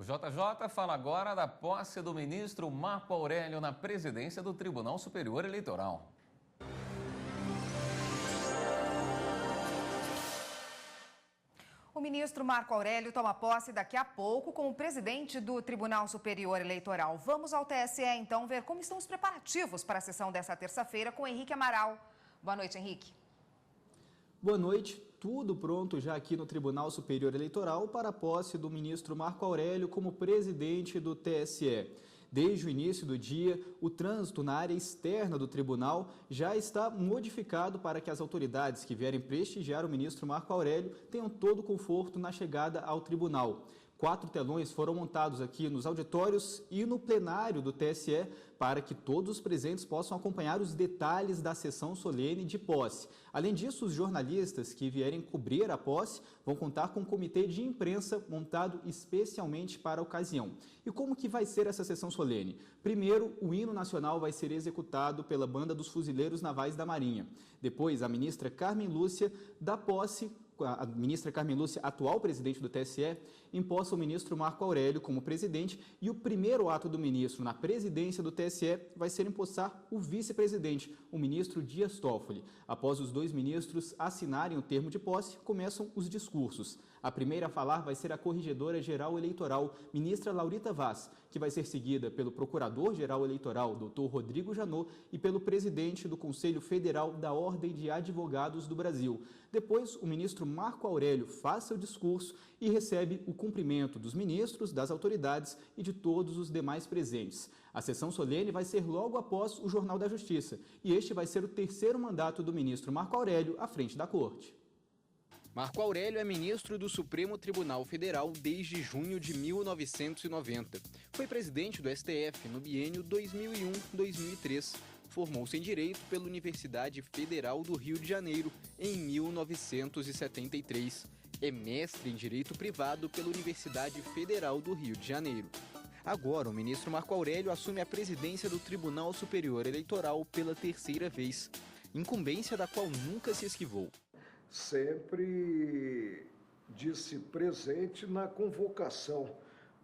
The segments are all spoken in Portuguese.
JJ fala agora da posse do ministro Marco Aurélio na presidência do Tribunal Superior Eleitoral. O ministro Marco Aurélio toma posse daqui a pouco como presidente do Tribunal Superior Eleitoral. Vamos ao TSE, então, ver como estão os preparativos para a sessão dessa terça-feira com Henrique Amaral. Boa noite, Henrique. Boa noite. Tudo pronto já aqui no Tribunal Superior Eleitoral para a posse do ministro Marco Aurélio como presidente do TSE. Desde o início do dia, o trânsito na área externa do tribunal já está modificado para que as autoridades que vierem prestigiar o ministro Marco Aurélio tenham todo o conforto na chegada ao tribunal. 4 telões foram montados aqui nos auditórios e no plenário do TSE para que todos os presentes possam acompanhar os detalhes da sessão solene de posse. Além disso, os jornalistas que vierem cobrir a posse vão contar com um comitê de imprensa montado especialmente para a ocasião. E como que vai ser essa sessão solene? Primeiro, o hino nacional vai ser executado pela Banda dos Fuzileiros Navais da Marinha. Depois, a ministra Carmen Lúcia dá posse. A ministra Carmen Lúcia, atual presidente do TSE, imposta o ministro Marco Aurélio como presidente e o primeiro ato do ministro na presidência do TSE vai ser empossar o vice-presidente, o ministro Dias Toffoli. Após os 2 ministros assinarem o termo de posse, começam os discursos. A primeira a falar vai ser a corregedora-geral eleitoral, ministra Laurita Vaz, que vai ser seguida pelo procurador-geral eleitoral, doutor Rodrigo Janot, e pelo presidente do Conselho Federal da Ordem de Advogados do Brasil. Depois, o ministro Marco Aurélio faz seu discurso e recebe o cumprimento dos ministros, das autoridades e de todos os demais presentes. A sessão solene vai ser logo após o Jornal da Justiça e este vai ser o 3º mandato do ministro Marco Aurélio à frente da Corte. Marco Aurélio é ministro do Supremo Tribunal Federal desde junho de 1990. Foi presidente do STF no biênio 2001-2003. Formou-se em Direito pela Universidade Federal do Rio de Janeiro em 1973. É mestre em Direito Privado pela Universidade Federal do Rio de Janeiro. Agora, o ministro Marco Aurélio assume a presidência do Tribunal Superior Eleitoral pela 3ª vez, incumbência da qual nunca se esquivou. Sempre disse presente na convocação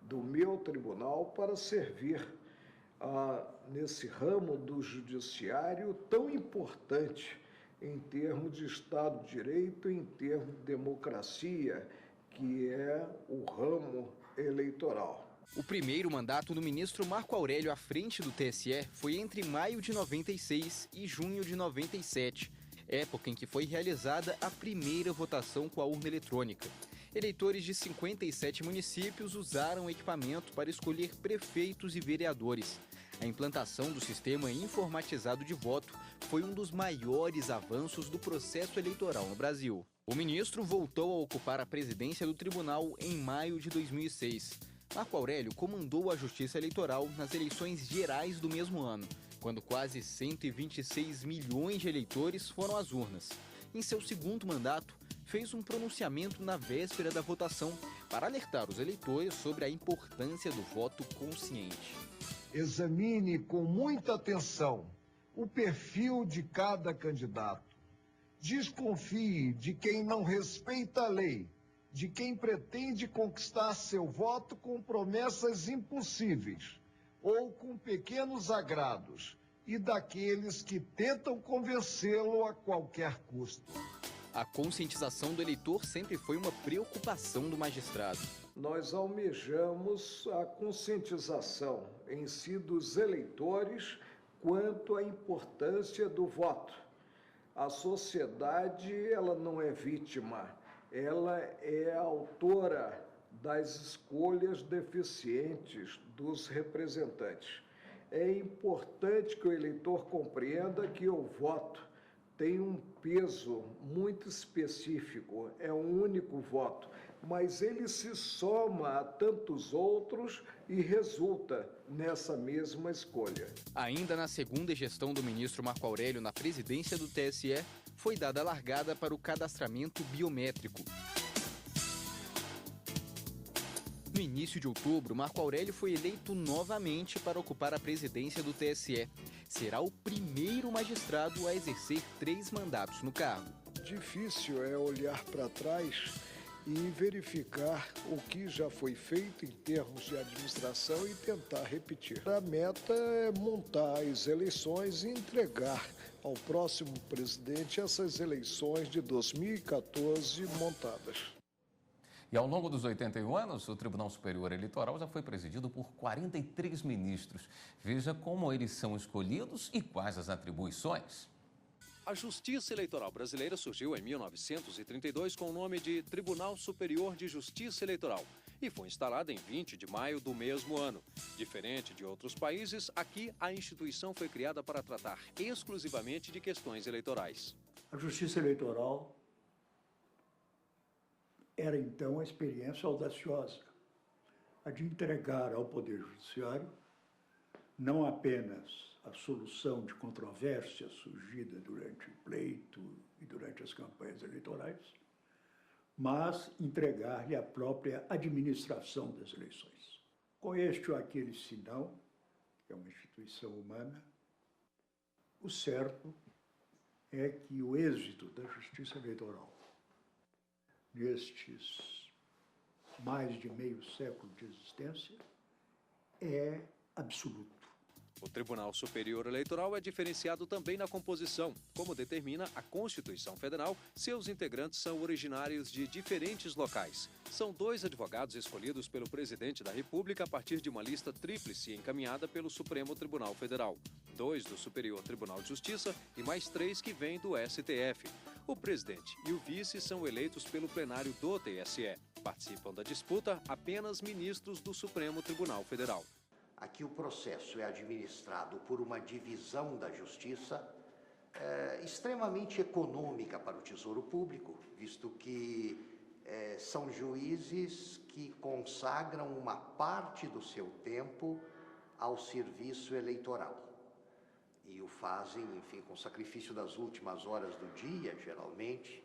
do meu tribunal para servir nesse ramo do judiciário tão importante em termos de Estado de Direito, em termos de democracia, que é o ramo eleitoral. O primeiro mandato do ministro Marco Aurélio à frente do TSE foi entre maio de 96 e junho de 97, época em que foi realizada a primeira votação com a urna eletrônica. Eleitores de 57 municípios usaram o equipamento para escolher prefeitos e vereadores. A implantação do sistema informatizado de voto foi um dos maiores avanços do processo eleitoral no Brasil. O ministro voltou a ocupar a presidência do tribunal em maio de 2006. Marco Aurélio comandou a Justiça Eleitoral nas eleições gerais do mesmo ano, quando quase 126 milhões de eleitores foram às urnas. Em seu 2º mandato, fez um pronunciamento na véspera da votação para alertar os eleitores sobre a importância do voto consciente. Examine com muita atenção o perfil de cada candidato. Desconfie de quem não respeita a lei, de quem pretende conquistar seu voto com promessas impossíveis ou com pequenos agrados e daqueles que tentam convencê-lo a qualquer custo. A conscientização do eleitor sempre foi uma preocupação do magistrado. Nós almejamos a conscientização em si dos eleitores quanto à importância do voto. A sociedade, ela não é vítima, ela é autora das escolhas deficientes dos representantes. É importante que o eleitor compreenda que o voto tem um peso muito específico, é um único voto, mas ele se soma a tantos outros e resulta nessa mesma escolha. Ainda na 2ª gestão do ministro Marco Aurélio na presidência do TSE, foi dada a largada para o cadastramento biométrico. No início de outubro, Marco Aurélio foi eleito novamente para ocupar a presidência do TSE. Será o primeiro magistrado a exercer 3 mandatos no cargo. Difícil é olhar para trás e verificar o que já foi feito em termos de administração e tentar repetir. A meta é montar as eleições e entregar ao próximo presidente essas eleições de 2014 montadas. E ao longo dos 81 anos, o Tribunal Superior Eleitoral já foi presidido por 43 ministros. Veja como eles são escolhidos e quais as atribuições. A Justiça Eleitoral Brasileira surgiu em 1932 com o nome de Tribunal Superior de Justiça Eleitoral e foi instalada em 20 de maio do mesmo ano. Diferente de outros países, aqui a instituição foi criada para tratar exclusivamente de questões eleitorais. A Justiça Eleitoral era então a experiência audaciosa, a de entregar ao Poder Judiciário não apenas a solução de controvérsias surgida durante o pleito e durante as campanhas eleitorais, mas entregar-lhe a própria administração das eleições. Com este ou aquele sinal, que é uma instituição humana, o certo é que o êxito da Justiça Eleitoral, nestes mais de meio século de existência, é absoluto. O Tribunal Superior Eleitoral é diferenciado também na composição. Como determina a Constituição Federal, seus integrantes são originários de diferentes locais. São 2 advogados escolhidos pelo presidente da República a partir de uma lista tríplice encaminhada pelo Supremo Tribunal Federal. 2 do Superior Tribunal de Justiça e mais 3 que vêm do STF. O presidente e o vice são eleitos pelo plenário do TSE. Participam da disputa apenas ministros do Supremo Tribunal Federal. Aqui o processo é administrado por uma divisão da Justiça extremamente econômica para o Tesouro Público, visto que são juízes que consagram uma parte do seu tempo ao serviço eleitoral. E o fazem, enfim, com sacrifício das últimas horas do dia, geralmente,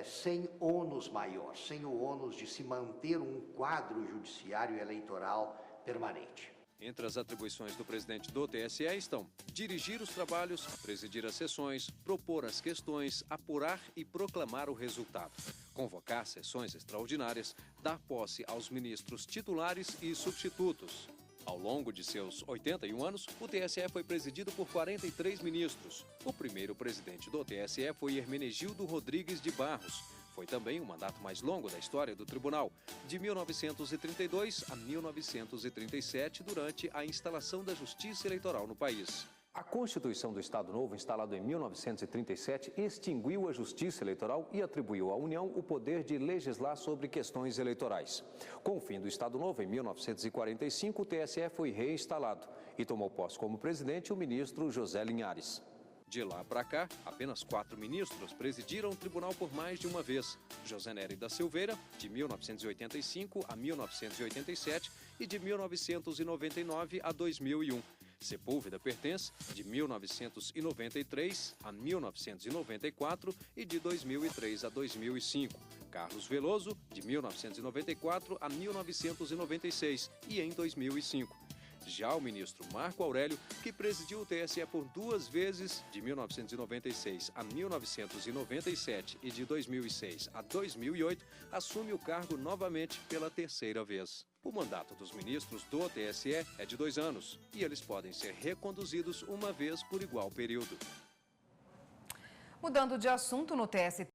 sem ônus maior, sem o ônus de se manter um quadro judiciário eleitoral permanente. Entre as atribuições do presidente do TSE estão dirigir os trabalhos, presidir as sessões, propor as questões, apurar e proclamar o resultado, convocar sessões extraordinárias, dar posse aos ministros titulares e substitutos. Ao longo de seus 81 anos, o TSE foi presidido por 43 ministros. O primeiro presidente do TSE foi Hermenegildo Rodrigues de Barros. Foi também o mandato mais longo da história do tribunal, de 1932 a 1937, durante a instalação da Justiça Eleitoral no país. A Constituição do Estado Novo, instalada em 1937, extinguiu a Justiça Eleitoral e atribuiu à União o poder de legislar sobre questões eleitorais. Com o fim do Estado Novo, em 1945, o TSE foi reinstalado e tomou posse como presidente o ministro José Linhares. De lá para cá, apenas 4 ministros presidiram o tribunal por mais de uma vez. José Nery da Silveira, de 1985 a 1987 e de 1999 a 2001. Sepúlveda Pertence, de 1993 a 1994 e de 2003 a 2005. Carlos Veloso, de 1994 a 1996 e em 2005. Já o ministro Marco Aurélio, que presidiu o TSE por 2 vezes, de 1996 a 1997 e de 2006 a 2008, assume o cargo novamente pela 3ª vez. O mandato dos ministros do TSE é de 2 anos e eles podem ser reconduzidos uma vez por igual período. Mudando de assunto, no TSE